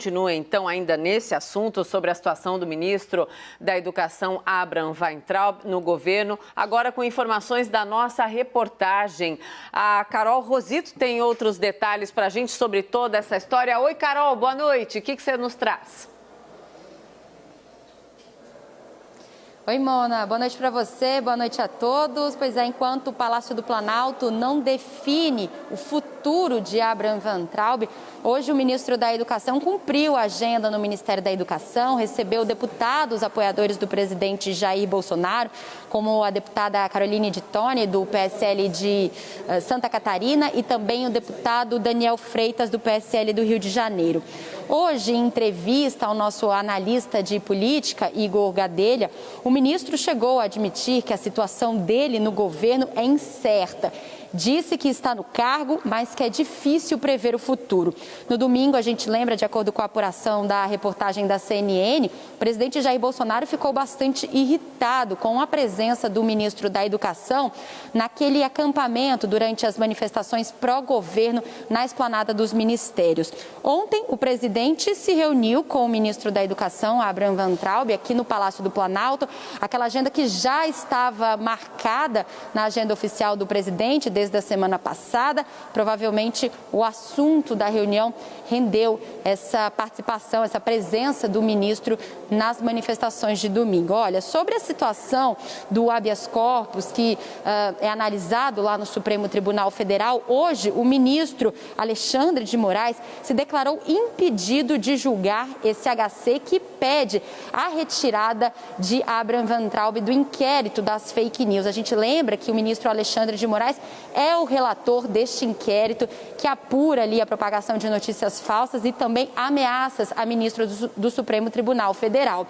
Continua, então, ainda nesse assunto sobre a situação do ministro da Educação, Abraham Weintraub, no governo. Agora com informações da nossa reportagem. A Carol Rosito tem outros detalhes para a gente sobre toda essa história. Oi, Carol, boa noite. O que você nos traz? Oi, Mona. Boa noite para você, boa noite a todos. Pois é, enquanto o Palácio do Planalto não define o futuro de Abraham Weintraub, hoje o ministro da Educação cumpriu a agenda no Ministério da Educação, recebeu deputados apoiadores do presidente Jair Bolsonaro, como a deputada Caroline de Tone, do PSL de Santa Catarina, e também o deputado Daniel Freitas, do PSL do Rio de Janeiro. Hoje, em entrevista ao nosso analista de política, Igor Gadelha, o ministro chegou a admitir que a situação dele no governo é incerta. Disse que está no cargo, mas que é difícil prever o futuro. No domingo, a gente lembra, de acordo com a apuração da reportagem da CNN, o presidente Jair Bolsonaro ficou bastante irritado com a presença do ministro da Educação naquele acampamento durante as manifestações pró-governo na esplanada dos ministérios. Ontem, o presidente se reuniu com o ministro da Educação, Abraham Weintraub, aqui no Palácio do Planalto, aquela agenda que já estava marcada na agenda oficial do presidente desde a semana passada. Provavelmente o assunto da reunião rendeu essa participação, essa presença do ministro nas manifestações de domingo. Olha, sobre a situação do habeas corpus que é analisado lá no Supremo Tribunal Federal, hoje o ministro Alexandre de Moraes se declarou impedido de julgar esse HC que pede a retirada de Abraham Weintraub do inquérito das fake news. A gente lembra que o ministro Alexandre de Moraes é o relator deste inquérito que apura ali a propagação de notícias falsas e também ameaças a ministro do Supremo Tribunal Federal.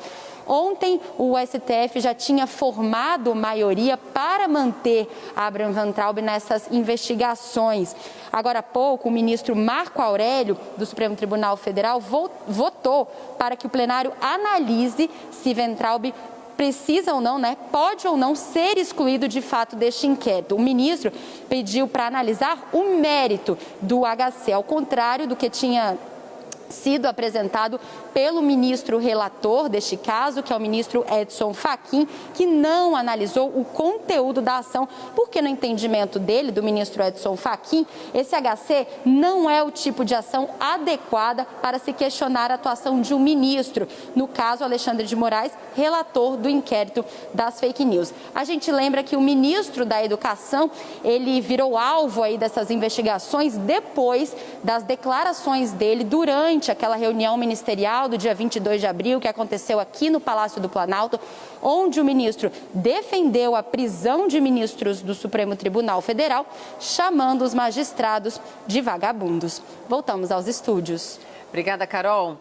Ontem, o STF já tinha formado maioria para manter Abraham Weintraub nessas investigações. Agora há pouco, o ministro Marco Aurélio, do Supremo Tribunal Federal, votou para que o plenário analise se Weintraub precisa ou não, pode ou não ser excluído de fato deste inquérito. O ministro pediu para analisar o mérito do HC, ao contrário do que tinha sido apresentado pelo ministro relator deste caso, que é o ministro Edson Fachin, que não analisou o conteúdo da ação, porque no entendimento dele, do ministro Edson Fachin, esse HC não é o tipo de ação adequada para se questionar a atuação de um ministro, no caso Alexandre de Moraes, relator do inquérito das fake news. A gente lembra que o ministro da Educação, ele virou alvo aí dessas investigações depois das declarações dele durante aquela reunião ministerial do dia 22 de abril, que aconteceu aqui no Palácio do Planalto, onde o ministro defendeu a prisão de ministros do Supremo Tribunal Federal, chamando os magistrados de vagabundos. Voltamos aos estúdios. Obrigada, Carol.